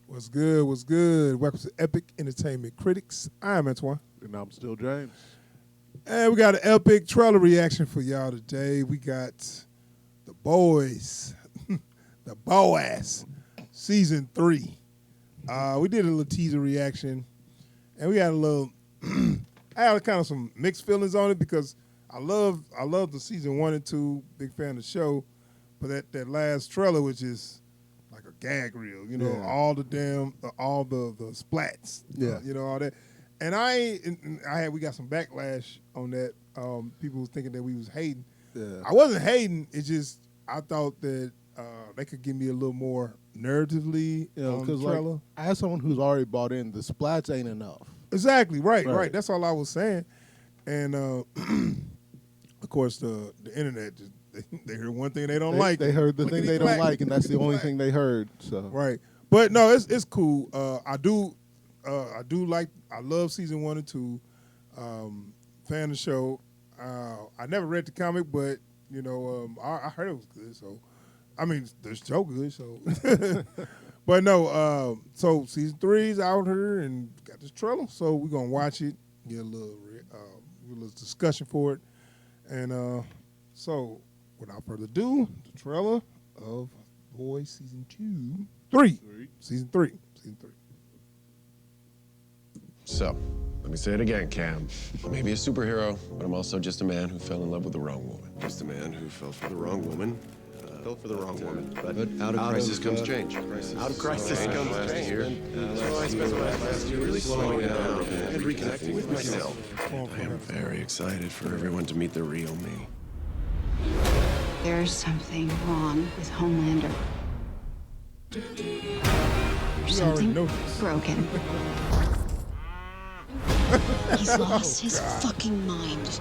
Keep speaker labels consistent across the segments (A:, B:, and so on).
A: What's good? What's good? Welcome to Epic Entertainment Critics. I'm Antoine.
B: And I'm still James.
A: And we got an epic trailer reaction for y'all today. We got The Boys, The Boaz, Season 3. We did a little teaser reaction, and we had a little, I had kind of some mixed feelings on it because I love the Season 1 and 2, big fan of the show, but that last trailer, which is like a gag reel, you know, all the splats, you know, all that. And we got some backlash on that. People was thinking that we was hating.
B: Yeah.
A: I wasn't hating. It's just I thought that they could give me a little more narratively on the trailer.
B: Like, as someone who's already bought in, the splats ain't enough.
A: Exactly. Right. That's all I was saying. And of course, the internet just they heard one thing they don't like.
B: They heard the thing they don't like, and that's the only thing they heard. So
A: right. But no, it's cool. I love Season 1 and 2. Fan of the show. I never read the comic, but you know, I heard it was good. So, I mean, the show good. So, but no. So Season 3 is out here and got this trailer. So we're gonna watch it, get a little discussion for it, and so without further ado, the trailer of Boys Season 3. Season 3.
C: So, let me say it again, Cam. I may be a superhero, but I'm also just a man who fell in love with the wrong woman. Just a man who fell for the wrong woman. Fell for the wrong woman. But out of crisis comes change. Out of crisis comes change. So I spent the last year really slowing down and reconnecting with myself. I am very excited for everyone to meet the real me.
D: There's something wrong with Homelander. There's something broken. He's lost his fucking mind.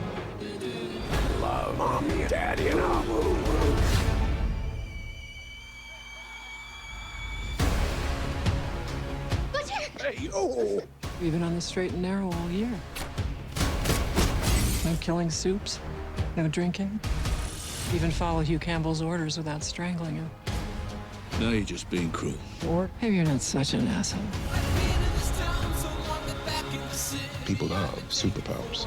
C: Love, mommy, daddy, and Abu. Hey, oh!
E: We've been on the straight and narrow all year. No killing soups, no drinking. Even follow Hugh Campbell's orders without strangling him.
F: Now you're just being cruel.
E: Or maybe you're not such an asshole.
G: People have superpowers.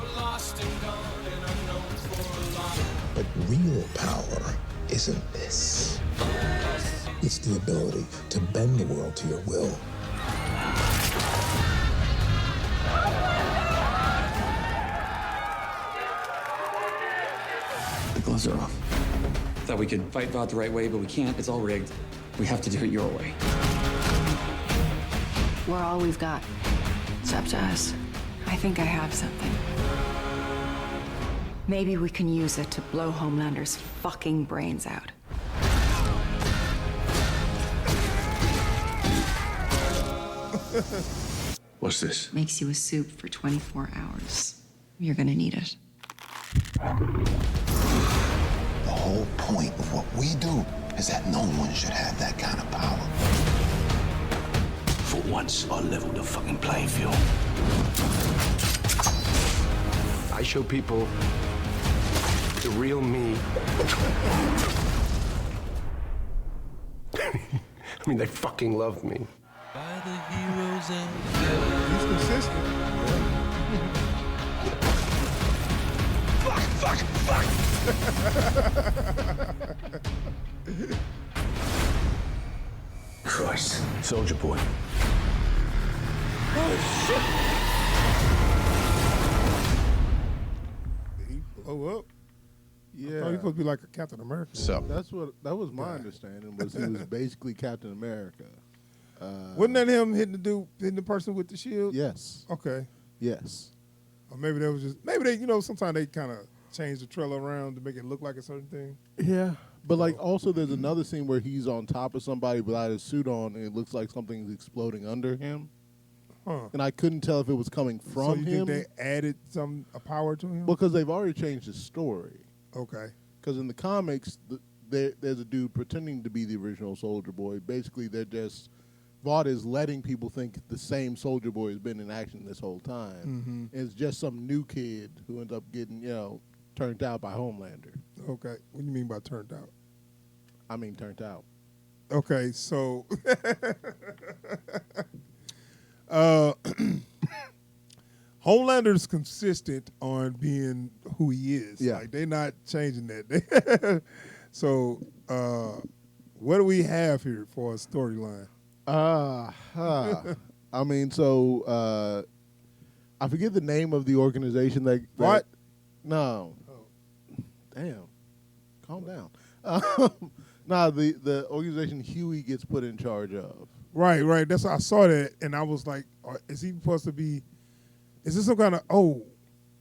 G: But real power isn't this. It's the ability to bend the world to your will.
H: The gloves are off. Thought we could fight Vought the right way, but we can't. It's all rigged. We have to do it your way.
D: We're all we've got. It's up to us. I think I have something. Maybe we can use it to blow Homelander's fucking brains out.
F: What's this?
D: Makes you a soup for 24 hours. You're gonna need it.
G: The whole point of what we do is that no one should have that kind of power.
F: For once, I'll level the fucking playing field.
C: I show people the real me. I mean, they fucking love me.
A: He's consistent.
C: Fuck!
F: Christ. Soldier Boy.
A: Did he blow up?
B: yeah,
A: Oh, he's supposed to be like a Captain America.
C: So,
B: that was my understanding. Was he was basically Captain America?
A: Wasn't that him hitting the person with the shield?
B: Yes,
A: Okay.
B: yes.
A: Or maybe that was just they sometimes they kind of change the trailer around to make it look like a certain thing.
B: Yeah, but like also there's another scene where he's on top of somebody without his suit on, and it looks like something's exploding under him.
A: Huh.
B: And I couldn't tell if it was coming
A: So
B: from
A: you
B: him
A: think they added a power to him?
B: because they've already changed his story.
A: Okay.
B: Because in the comics, there's a dude pretending to be the original Soldier Boy. Basically, they're just Vought is letting people think the same Soldier Boy has been in action this whole time. It's just some new kid who ends up getting turned out by Homelander.
A: Okay. What do you mean by turned out?
B: I mean, turned out.
A: Okay, so Homelander's consistent on being who he is.
B: Yeah.
A: Like they're not changing that. So, what do we have here for a storyline?
B: I mean, so I forget the name of the organization that.
A: What?
B: No. Damn. Calm down. Nah, the organization Huey gets put in charge of.
A: Right. That's I saw that, and I was like, is he supposed to be? Is this some kind of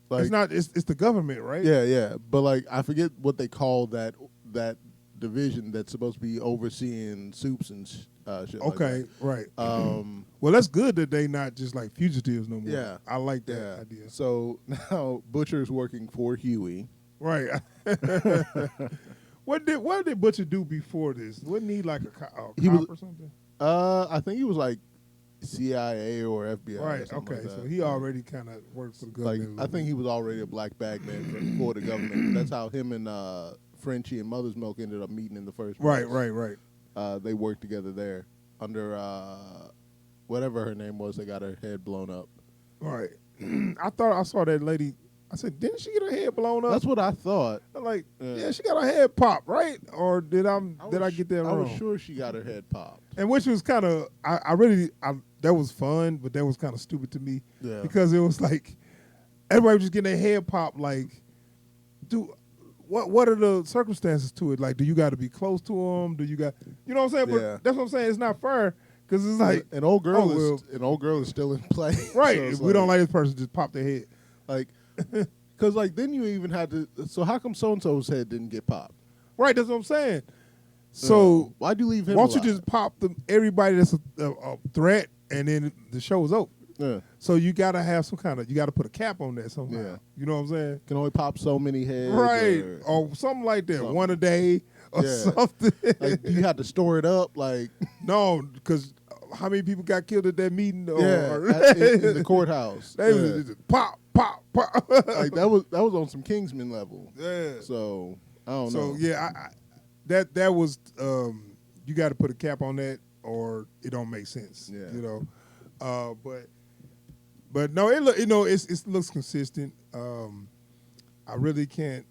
B: Like,
A: it's not. It's the government, right?
B: Yeah. But like, I forget what they call that division that's supposed to be overseeing soups and shit.
A: Okay.
B: Like
A: Right.
B: that.
A: Well, that's good that they not just like fugitives no more.
B: Yeah.
A: I like that
B: Yeah.
A: idea.
B: So now Butcher's working for Huey.
A: Right. What did Butcher do before this? Wasn't he like a cop or something?
B: I think he was like CIA or FBI.
A: Right.
B: Or something
A: Okay.
B: like
A: So
B: that.
A: he already kind of worked for the
B: Like
A: government.
B: I think he was already a black bag man for the government. That's how him and Frenchie and Mother's Milk ended up meeting in the first place.
A: Right.
B: They worked together there under whatever her name was. They got her head blown up.
A: Right. I thought I saw that lady. I said, didn't she get her head blown up?
B: That's what I thought.
A: I'm like,
B: Yeah.
A: yeah, she got her head popped, right? Or did I get that
B: I
A: wrong?
B: was sure she got her head popped.
A: And which was kind of, that was fun, but that was kind of stupid to me.
B: Yeah.
A: Because it was like, everybody was just getting their head popped. Like, what are the circumstances to it? Like, do you got to be close to them? Do you got, you know what I'm saying?
B: Yeah.
A: But that's what I'm saying. It's not fair because it's like,
B: An old girl
A: well,
B: is still in play.
A: right.
B: So
A: If
B: it's
A: we don't like this person, just pop their head.
B: like, because like then you even had to. So how come so and so's head didn't get popped?
A: Right. That's what I'm saying. So
B: why'd you leave him?
A: why don't you
B: alive?
A: just pop everybody that's a threat, and then the show is over?
B: Yeah.
A: So you got to have some kind of, you got to put a cap on that somehow.
B: Yeah.
A: You know what I'm saying?
B: Can only pop so many heads.
A: Right.
B: Or,
A: Or something like that.
B: Something.
A: One a day or
B: Yeah.
A: something.
B: like, do you have to store it up? Like,
A: No, because how many people got killed at that meeting? Or,
B: in the courthouse.
A: They
B: Yeah.
A: was just pop.
B: Like that was on some Kingsman level.
A: Yeah.
B: So I don't
A: So
B: know.
A: yeah, that was you got to put a cap on that, or it don't make sense.
B: Yeah.
A: You know, but no, it looks consistent. I really can't.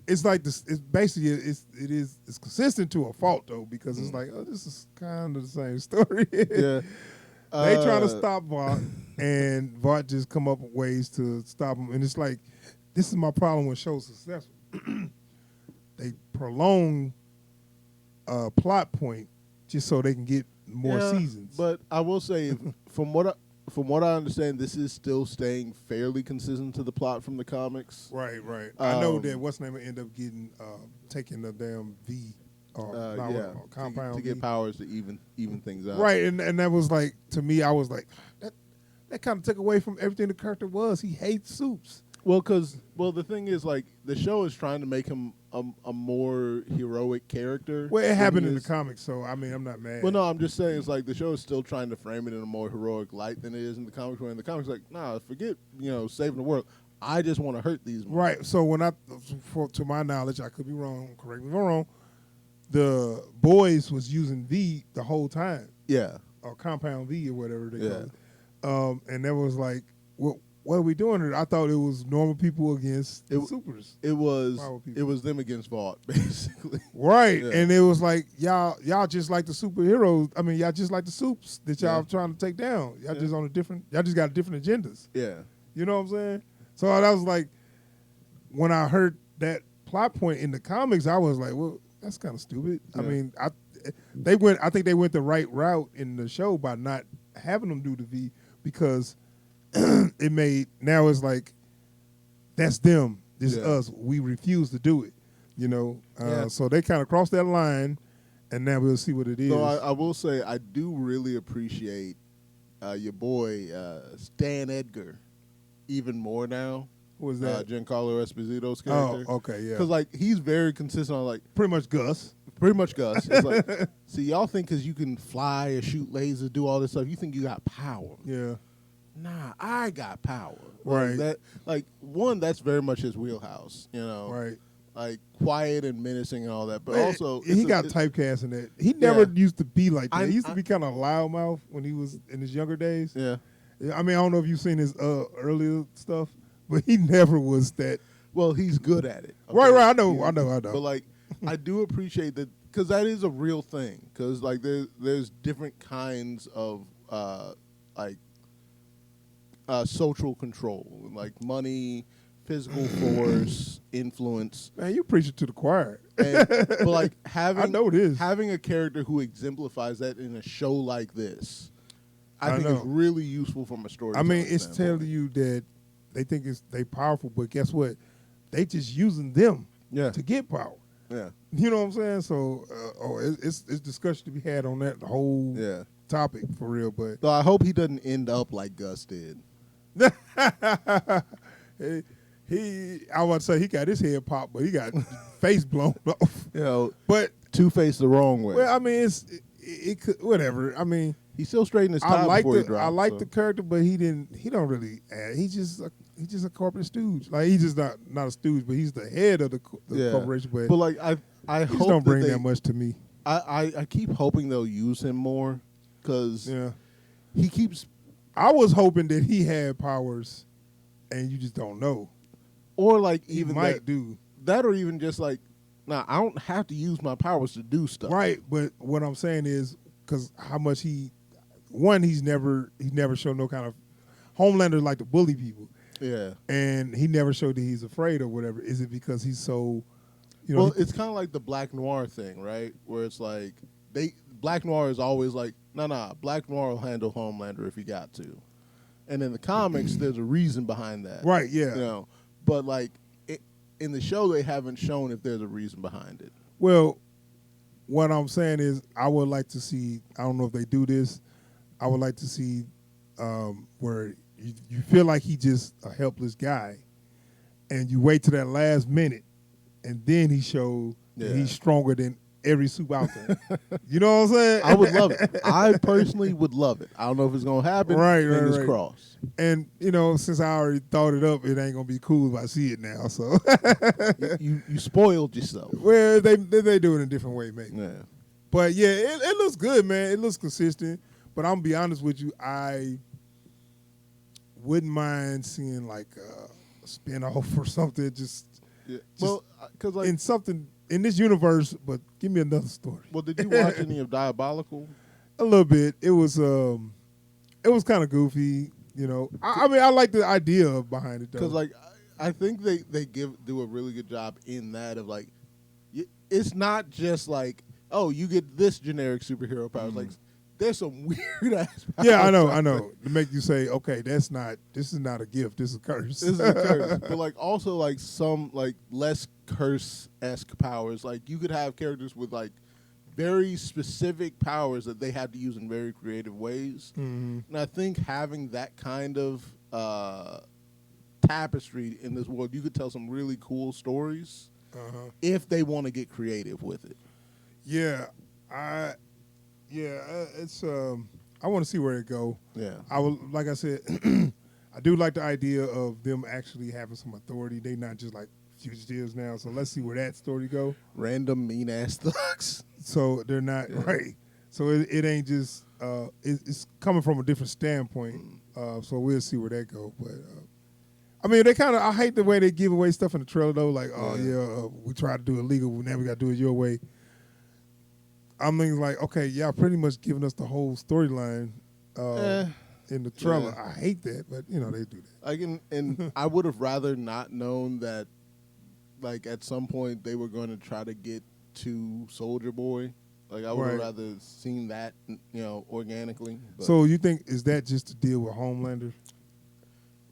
A: It's like this. It's basically it's consistent to a fault though, because it's like, oh, this is kind of the same story.
B: Yeah.
A: They trying to stop Vought, and Vought just come up with ways to stop him. And it's like, this is my problem when shows successful. They prolong a plot point just so they can get more
B: Yeah,
A: seasons.
B: But I will say, from what I understand, this is still staying fairly consistent to the plot from the comics.
A: right. I know that what's name will end up getting taking the damn V or compound
B: to get
A: V.
B: powers to even things out.
A: Right, and that was like, to me, I was like, that kind of took away from everything the character was. He hates soups.
B: Well, the thing is, like, the show is trying to make him a more heroic character.
A: Well, it
B: than
A: happened
B: he
A: in the
B: is.
A: comics, so I mean, I'm not mad.
B: Well, no, I'm just saying it's like the show is still trying to frame it in a more heroic light than it is in the comics. Where in the comics, like, nah, forget saving the world. I just want to hurt these.
A: Right. So when to my knowledge, I could be wrong. Correct me if I'm wrong. The boys was using V the whole time,
B: Yeah.
A: or compound V or whatever they
B: Yeah.
A: call it. And that was like, what are we doing here? I thought it was normal people against the supers.
B: It was
A: Power people.
B: it was them against Vought, basically.
A: Right.
B: Yeah.
A: And it was like, y'all just like the superheroes. I mean, y'all just like the soups that y'all
B: Yeah.
A: trying to take down. Y'all just y'all just got different agendas.
B: Yeah.
A: You know what I'm saying? So that was like, when I heard that plot point in the comics, I was like, well, that's kind of stupid. I
B: Yeah.
A: mean, I think they went the right route in the show by not having them do the V, because now it's like, that's them. This is
B: Yeah.
A: us. We refuse to do it.
B: Yeah.
A: So they kind of crossed that line, and now we'll see what it is.
B: So I will say I do really appreciate your boy Stan Edgar even more now.
A: Who was that?
B: Giancarlo Esposito's
A: Oh,
B: character.
A: okay, yeah.
B: Because like he's very consistent on like
A: Pretty much Gus.
B: pretty much Gus. It's like, see, y'all think because you can fly or shoot lasers, do all this stuff, you think you got power.
A: Yeah.
B: Nah, I got power.
A: Right.
B: That's very much his wheelhouse.
A: Right.
B: Like quiet and menacing and all that, but
A: Man,
B: also
A: he got typecast in that. He never
B: Yeah.
A: used to be like that. He used to
B: I-
A: be kind of loudmouth when he was in his younger days.
B: Yeah.
A: I mean, I don't know if you've seen his earlier stuff, but he never was that.
B: Well, he's good at it.
A: Right. I know.
B: But like, I do appreciate that because that is a real thing. Because like, there's different kinds of social control, like money, physical force, influence.
A: Man, you preaching to the choir.
B: But like having,
A: I know this.
B: having a character who exemplifies that in a show like this, I think
A: know.
B: is really useful from a story.
A: I mean, it's telling you that they think they powerful, but guess what? They just using them to get power.
B: Yeah.
A: You know what I'm saying? So, it's discussion to be had on that whole topic for real. But
B: So I hope he doesn't end up like Gus did.
A: I want to say he got his head popped, but he got face blown off.
B: You know,
A: But
B: Two-Face the wrong way.
A: well, I mean, it could whatever. I mean,
B: he still straightened his
A: I
B: tie
A: like
B: before he dropped.
A: I like
B: so.
A: the character, but he don't really add. He's just a corporate stooge. Like he's just not a stooge, but he's the head of the corporation. But
B: like I
A: he just
B: hope
A: don't bring
B: that
A: that much to me.
B: I keep hoping they'll use him more because he keeps.
A: I was hoping that he had powers, and you just don't know.
B: Or like
A: He
B: even
A: might do
B: that, or even just like, nah, I don't have to use my powers to do stuff.
A: right. But what I'm saying is because how much he's never showed no kind of Homelander like to bully people.
B: Yeah.
A: And he never showed that he's afraid or whatever. Is it because he's so, you know?
B: Well, it's kind of like the Black Noir thing, right? Where it's like Black Noir is always like, nah, Black Noir will handle Homelander if he got to. And in the comics, there's a reason behind that.
A: Right, yeah.
B: You know, but like in the show, they haven't shown if there's a reason behind it.
A: Well, what I'm saying is I would like to see, I don't know if they do this, I would like to see where you feel like he's just a helpless guy and you wait to that last minute and then he showed that he's stronger than every suit out there. You know what I'm saying?
B: I would love it. I personally would love it. I don't know if it's going to happen. Fingers crossed.
A: And, you know, since I already thought it up, it ain't going to be cool if I see it now. So
B: you spoiled yourself.
A: Well, they do it in a different way, maybe.
B: Yeah.
A: But, yeah, it looks good, man. It looks consistent. But I'm going to be honest with you, I wouldn't mind seeing, like, a spinoff or something. Just
B: well, because, like,
A: in something in this universe, but give me another story.
B: Well, did you watch any of Diabolical?
A: A little bit. It was kind of goofy, you know. I mean, I like the idea behind it, though.
B: Because, like, I think they do a really good job in that of, like, it's not just like, oh, you get this generic superhero powers. Like, there's some weird ass powers.
A: Yeah, I know. To make you say, okay, this is not a gift, this is a curse.
B: This is a curse. But, like, also, like, some, like, less curse-esque powers. Like, you could have characters with, like, very specific powers that they had to use in very creative ways.
A: Mm-hmm.
B: And I think having that kind of tapestry in this world, you could tell some really cool stories if they want to get creative with it.
A: Yeah, it's I want to see where it go.
B: Yeah,
A: I will. Like I said, I do like the idea of them actually having some authority. They not just like fugitives now. So let's see where that story go.
B: Random mean ass thugs.
A: So they're not right. So it ain't just it's coming from a different standpoint. So we'll see where that go. But I mean, I hate the way they give away stuff in the trailer though. Like, we tried to do it legal, now we got to do it your way. I'm thinking like, okay, y'all pretty much giving us the whole storyline in the trailer. I hate that, but you know they do that.
B: And I would have rather not known that. Like at some point they were going to try to get to Soldier Boy. Like I would have rather seen that, you know, organically. But
A: so you think is that just to deal with Homelander?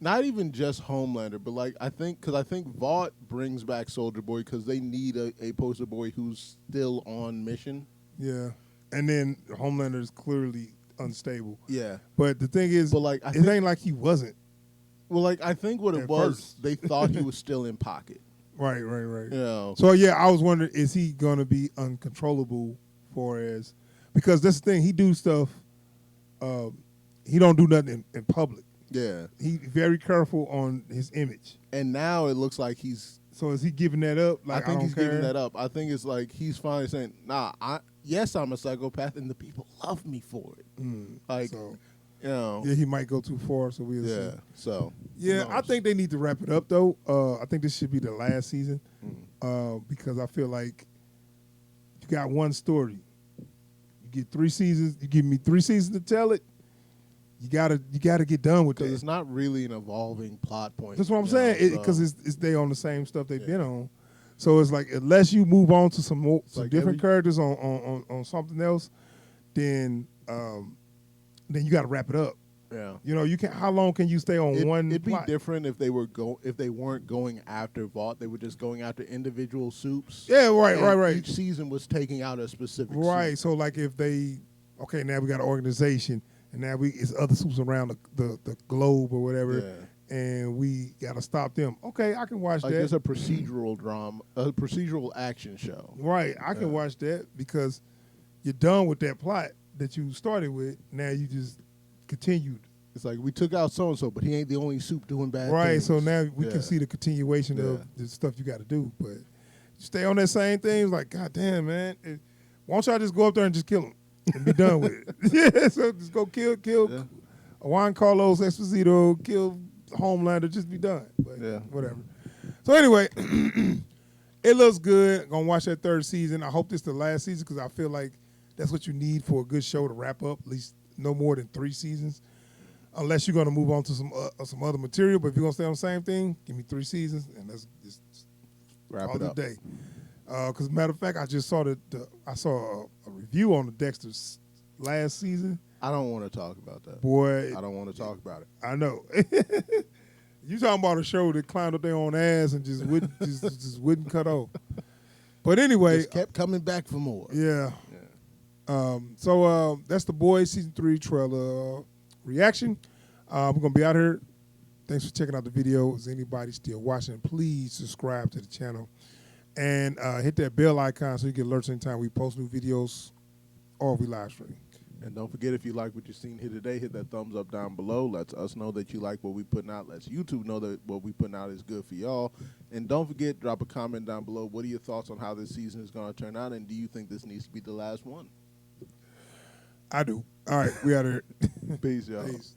B: not even just Homelander, but like I think Vought brings back Soldier Boy because they need a poster boy who's still on mission.
A: Yeah, and then Homelander is clearly unstable.
B: Yeah,
A: but the thing is,
B: but like
A: it ain't like he wasn't.
B: Well, like I think what it was,
A: first.
B: they thought he was still in pocket.
A: Right.
B: You know?
A: So yeah, I was wondering, is he gonna be uncontrollable because that's the thing, he do stuff. He don't do nothing in public.
B: Yeah,
A: he very careful on his image.
B: And now it looks like he's.
A: So is he giving that up? Like,
B: I think he's
A: care?
B: giving that up. I think it's like he's finally saying, "Nah, yes, I'm a psychopath, and the people love me for it." You know.
A: Yeah, he might go too far, so we'll
B: Yeah.
A: see.
B: So.
A: Yeah,
B: who
A: I
B: knows?
A: think they need to wrap it up though. I think this should be the last season because I feel like you got one story. You get 3 seasons. You give me 3 seasons to tell it. You gotta get done with
B: Because
A: that.
B: it's not really an evolving plot point.
A: That's what I'm
B: you
A: saying.
B: know,
A: Because
B: so-
A: it's they on the same stuff they've been on. So it's like unless you move on to some more, some
B: like
A: different
B: every-
A: characters on something else, then you got to wrap it up.
B: Yeah.
A: You know, you can. How long can you stay on one
B: It'd be
A: plot?
B: different if they weren't going after Vought. They were just going after individual soups.
A: Yeah, right,
B: and
A: right.
B: Each season was taking out a specific
A: Right.
B: soup.
A: So like if they, okay, now we got an organization, and now it's other soups around the globe or whatever,
B: Yeah.
A: and we got to stop them. Okay, I can watch
B: Like
A: that.
B: it's a procedural drama, a procedural action show.
A: Right, I can watch that because you're done with that plot that you started with. Now you just continued.
B: It's like we took out so and so, but he ain't the only soup doing bad
A: Right,
B: things.
A: so now we
B: Yeah.
A: can see the continuation
B: Yeah.
A: of the stuff you got to do. But you stay on that same thing. It's like, God damn, man. Why don't y'all just go up there and just kill him and be done with it? Yeah, so just go kill
B: Yeah.
A: Juan Carlos Esposito, kill Homelander, just be done. But
B: Yeah.
A: whatever. So anyway, it looks good. Gonna watch that 3rd season. I hope this is the last season because I feel like that's what you need for a good show to wrap up. At least no more than 3 seasons. Unless you're gonna move on to some other material, but if you're gonna stay on the same thing, give me 3 seasons and let's just
B: Wrap
A: call
B: it
A: it a
B: up.
A: day. Because matter of fact, I just saw I saw a review on the Dexter's last season.
B: I don't want to talk about that.
A: Boy,
B: I don't want to talk about it.
A: I know. You talking about a show that climbed up their own ass and just wouldn't just wouldn't cut off. But anyway,
B: Just kept coming back for more.
A: yeah. So that's The Boys season 3 trailer reaction. We're gonna be out here. Thanks for checking out the video. Is anybody still watching? Please subscribe to the channel and hit that bell icon so you get alerts anytime we post new videos or we live stream.
B: And don't forget, if you like what you've seen here today, hit that thumbs up down below. Lets us know that you like what we putting out. Lets YouTube know that what we putting out is good for y'all. And don't forget, drop a comment down below. What are your thoughts on how this season is going to turn out? And do you think this needs to be the last one?
A: I do. All right, we out here.
B: Peace, y'all.
A: Peace.